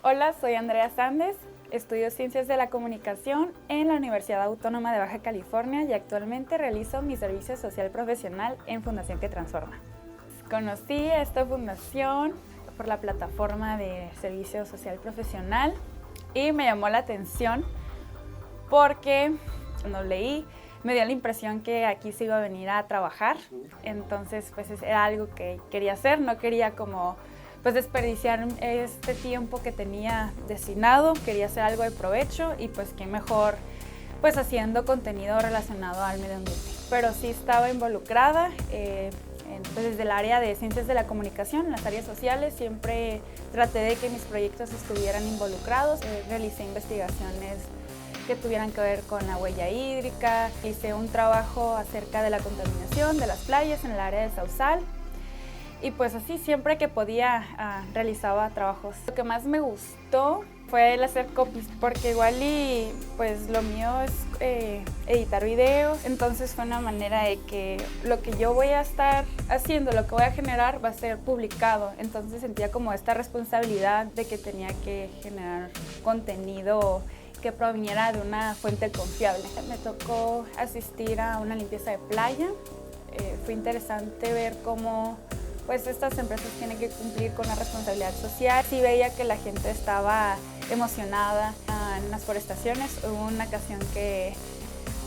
Hola, soy Andrea Sández, estudio Ciencias de la Comunicación en la Universidad Autónoma de Baja California y actualmente realizo mi servicio social profesional en Fundación que Transforma. Conocí esta fundación por la plataforma de servicio social profesional y me llamó la atención porque cuando leí me dio la impresión que aquí se iba a venir a trabajar, entonces pues era algo que quería hacer, no quería como pues desperdiciar este tiempo que tenía destinado, quería hacer algo de provecho y pues qué mejor pues haciendo contenido relacionado al medio ambiente. Pero sí estaba involucrada pues desde el área de ciencias de la comunicación, en las áreas sociales, siempre traté de que mis proyectos estuvieran involucrados, realicé investigaciones que tuvieran que ver con la huella hídrica, hice un trabajo acerca de la contaminación de las playas en el área del Sausal. Y pues así, siempre que podía, realizaba trabajos. Lo que más me gustó fue el hacer copies, porque igual y pues lo mío es editar videos. Entonces fue una manera de que lo que yo voy a estar haciendo, lo que voy a generar va a ser publicado. Entonces sentía como esta responsabilidad de que tenía que generar contenido que proviniera de una fuente confiable. Me tocó asistir a una limpieza de playa. Fue interesante ver cómo pues estas empresas tienen que cumplir con la responsabilidad social. Sí veía que la gente estaba emocionada en las forestaciones. Hubo una ocasión que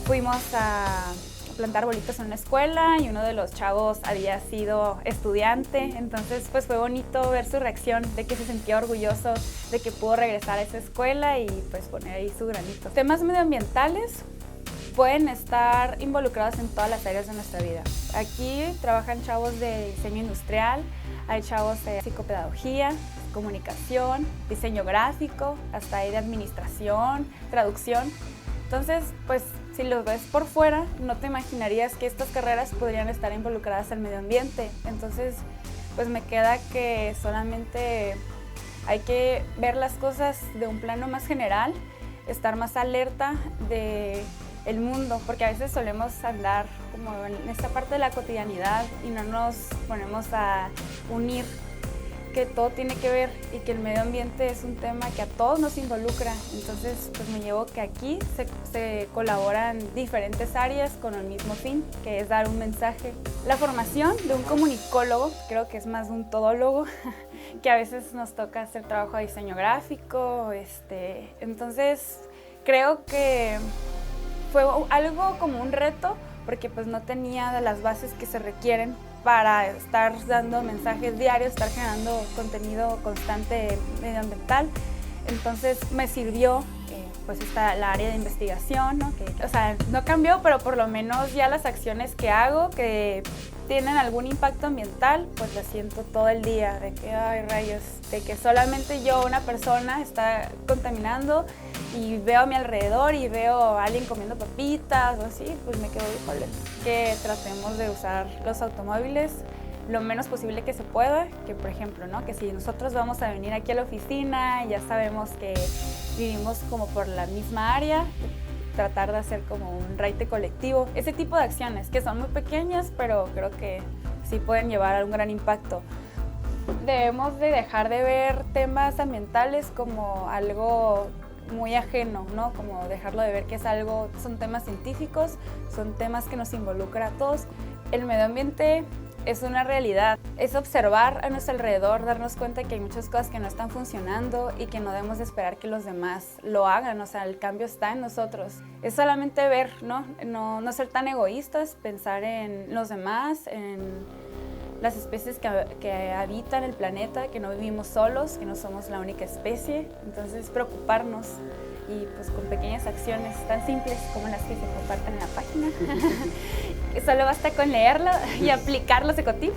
fuimos a plantar arbolitos en una escuela y uno de los chavos había sido estudiante, entonces pues fue bonito ver su reacción de que se sentía orgulloso de que pudo regresar a esa escuela y pues poner ahí su granito. Temas medioambientales pueden estar involucrados en todas las áreas de nuestra vida. Aquí trabajan chavos de diseño industrial, hay chavos de psicopedagogía, comunicación, diseño gráfico, hasta ahí de administración, traducción. Entonces, pues si lo ves por fuera, no te imaginarías que estas carreras podrían estar involucradas al medio ambiente. Entonces, pues me queda que solamente hay que ver las cosas de un plano más general, estar más alerta de el mundo, porque a veces solemos andar como en esta parte de la cotidianidad y no nos ponemos a unir que todo tiene que ver y que el medio ambiente es un tema que a todos nos involucra. Entonces pues me llevo que aquí se colaboran diferentes áreas con el mismo fin, que es dar un mensaje. La formación de un comunicólogo, creo que es más de un todólogo, que a veces nos toca hacer trabajo de diseño gráfico, entonces creo que fue algo como un reto porque pues no tenía de las bases que se requieren para estar dando mensajes diarios, estar generando contenido constante medioambiental. Entonces me sirvió pues la área de investigación, ¿no? Que, o sea, no cambió, pero por lo menos ya las acciones que hago que tienen algún impacto ambiental, pues las siento todo el día, de que, ay rayos, de que solamente yo, una persona, está contaminando y veo a mi alrededor y veo a alguien comiendo papitas o así, pues me quedo, híjole, que tratemos de usar los automóviles lo menos posible que se pueda, que por ejemplo, ¿no? Que si nosotros vamos a venir aquí a la oficina, ya sabemos que vivimos como por la misma área, tratar de hacer como un raite colectivo, ese tipo de acciones que son muy pequeñas, pero creo que sí pueden llevar a un gran impacto. Debemos de dejar de ver temas ambientales como algo muy ajeno, ¿no? Como dejarlo de ver que son temas científicos, son temas que nos involucran a todos. El medio ambiente es una realidad, es observar a nuestro alrededor, darnos cuenta que hay muchas cosas que no están funcionando y que no debemos de esperar que los demás lo hagan, o sea, el cambio está en nosotros. Es solamente ver, ¿no? No ser tan egoístas, pensar en los demás, en las especies que habitan el planeta, que no vivimos solos, que no somos la única especie, entonces preocuparnos y pues con pequeñas acciones tan simples como las que se comparten en la página. Solo basta con leerlo y aplicar los ecotips.